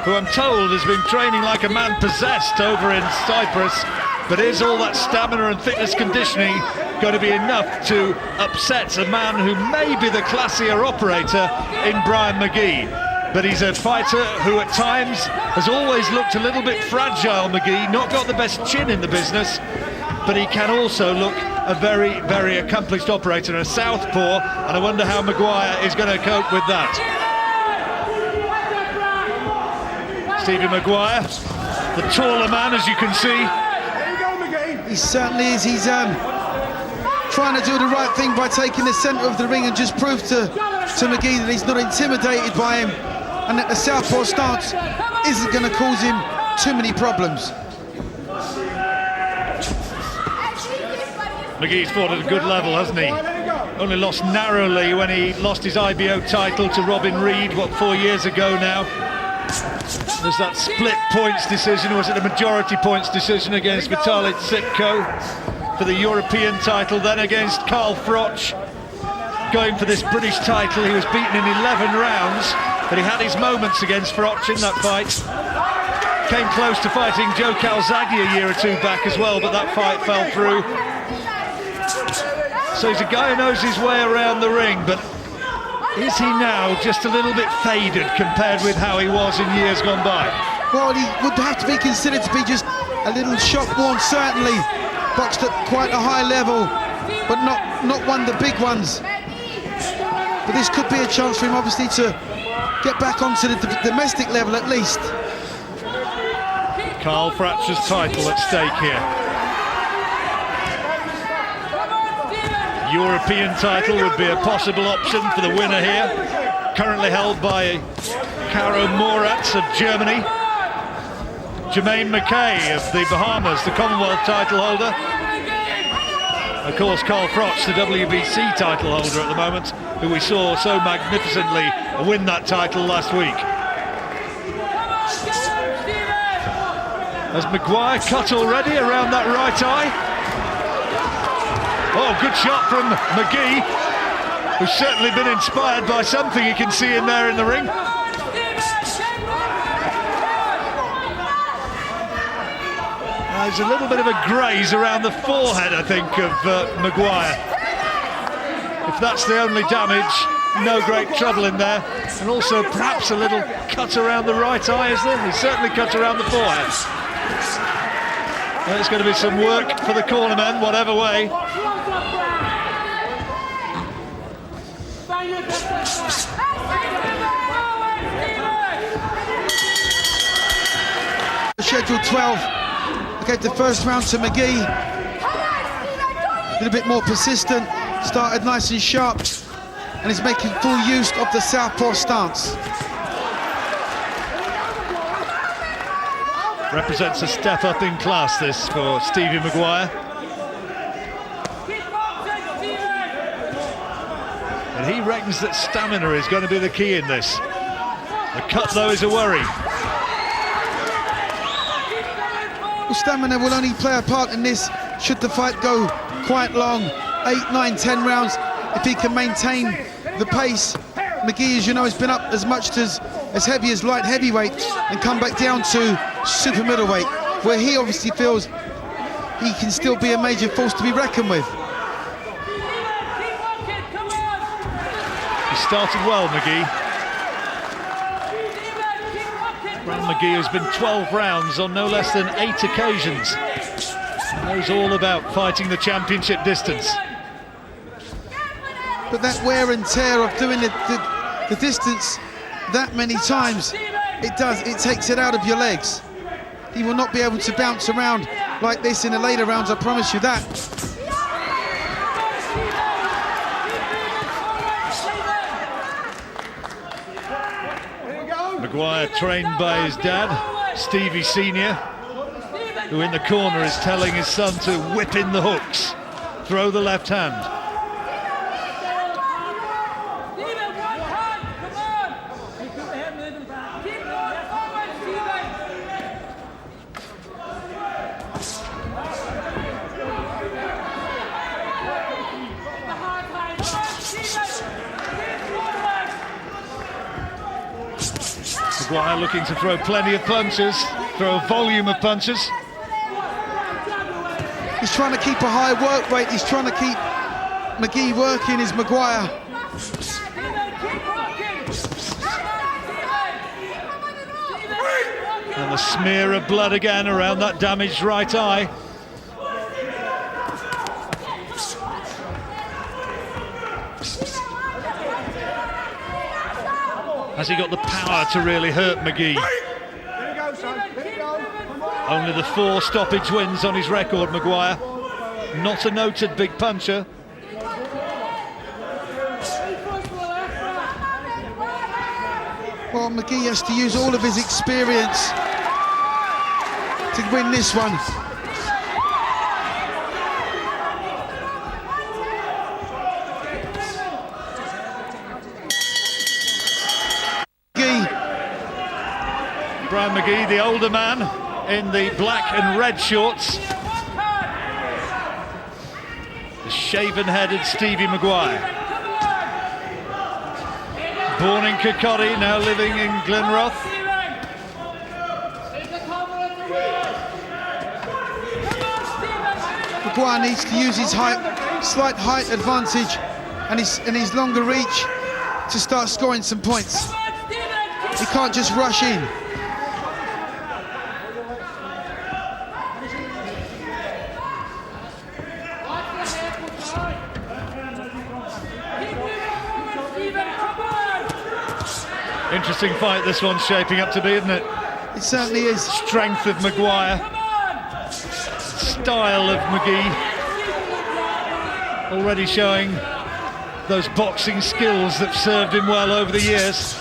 who I'm told has been training like a man possessed over in Cyprus. But is all that stamina and fitness conditioning going to be enough to upset a man who may be the classier operator in Brian Magee? But he's a fighter who at times has always looked a little bit fragile, Magee, not got the best chin in the business, but he can also look a very, very accomplished operator, a southpaw, and I wonder how McQuire is going to cope with that. Stevie McQuire, the taller man, as you can see. He certainly is. He's trying to do the right thing by taking the centre of the ring and just prove to Magee that he's not intimidated by him and that the southpaw stance isn't going to cause him too many problems. Magee's fought at a good level, hasn't he? Only lost narrowly when he lost his IBO title to Robin Reed, 4 years ago now. There's that split points decision, or was it a majority points decision against Vitaly Tsipko for the European title, then against Carl Froch, going for this British title. He was beaten in 11 rounds, but he had his moments against Froch in that fight. Came close to fighting Joe Calzaghe a year or two back as well, but that fight fell through. So he's a guy who knows his way around the ring, but is he now just a little bit faded compared with how he was in years gone by? Well, he would have to be considered to be just a little shop-worn, certainly. Boxed at quite a high level, but not one of the big ones. But this could be a chance for him, obviously, to get back onto the domestic level at least. Carl Froch's title at stake here. European title would be a possible option for the winner here. Currently held by Caro Moratz of Germany. Jermaine McKay of the Bahamas, the Commonwealth title holder. Of course, Carl Froch, the WBC title holder at the moment, who we saw so magnificently win that title last week. Has McQuire cut already around that right eye? Oh, good shot from Magee, who's certainly been inspired by something you can see in there in the ring. There's a little bit of a graze around the forehead, I think, of McQuire. If that's the only damage, no great trouble in there. And also perhaps a little cut around the right eye, is there? He's certainly cut around the forehead. Well, it's going to be some work for the cornermen, whatever way. Schedule 12. I gave the first round to Magee. A little bit more persistent, started nice and sharp, and is making full use of the southpaw stance. Represents a step up in class, this, for Stevie McQuire. And he reckons that stamina is going to be the key in this. The cut, though, is a worry. Well, stamina will only play a part in this should the fight go quite long, 8, 9, 10 rounds. If he can maintain the pace. Magee, as you know, has been up as much as heavy as light heavyweight and come back down to super middleweight, where he obviously feels he can still be a major force to be reckoned with. He started well, Magee. Brian Magee has been 12 rounds on no less than 8 occasions. He knows all about fighting the championship distance. But that wear and tear of doing the distance that many times, it takes it out of your legs. He will not be able to bounce around like this in the later rounds, I promise you that. McQuire trained by his dad, Stevie Senior, who in the corner is telling his son to whip in the hooks, throw the left hand. McQuire looking to throw plenty of punches, throw a volume of punches. He's trying to keep a high work rate. He's trying to keep Magee working, is McQuire. And the smear of blood again around that damaged right eye. Has he got the power to really hurt Magee? Only the 4 stoppage wins on his record, McQuire. Not a noted big puncher. Well, Magee has to use all of his experience to win this one. Brian Magee, the older man, in the black and red shorts. The shaven-headed Stevie McQuire. Born in Kirkcaldy, now living in Glenroth. McQuire needs to use his slight height advantage and his longer reach to start scoring some points. He can't just rush in. Interesting fight this one's shaping up to be, isn't it? It certainly is. Strength of McQuire, style of Magee, already showing those boxing skills that served him well over the years.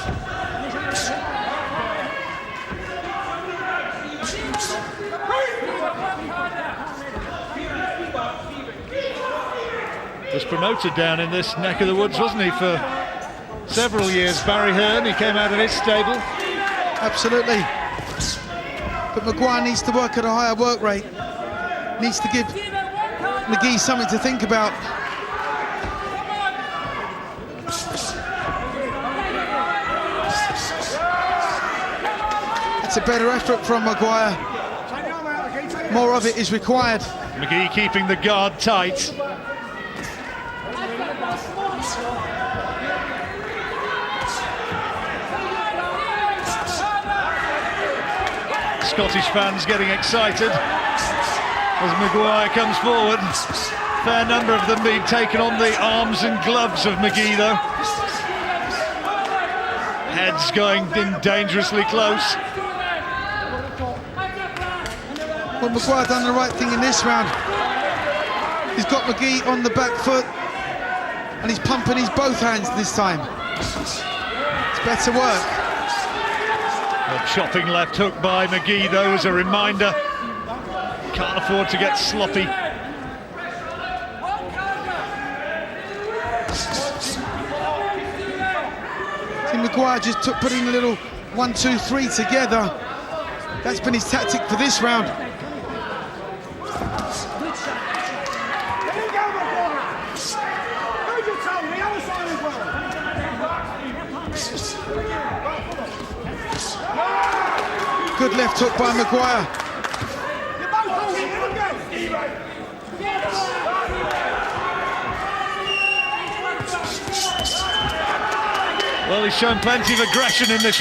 Was promoted down in this neck of the woods, wasn't he, for several years? Barry Hearn, he came out of his stable. Absolutely. But McQuire needs to work at a higher work rate. Needs to give Magee something to think about. It's a better effort from McQuire. More of it is required. Magee keeping the guard tight. Scottish fans getting excited as McQuire comes forward. Fair number of them being taken on the arms and gloves of Magee, though. Heads going in dangerously close. Well, McQuire done the right thing in this round. He's got Magee on the back foot and he's pumping his both hands this time. It's better work. A chopping left hook by Magee, though, as a reminder. Can't afford to get sloppy. See, McQuire just putting a little 1, 2, 3 together. That's been his tactic for this round. Good left hook by McQuire. Well, he's shown plenty of aggression in this.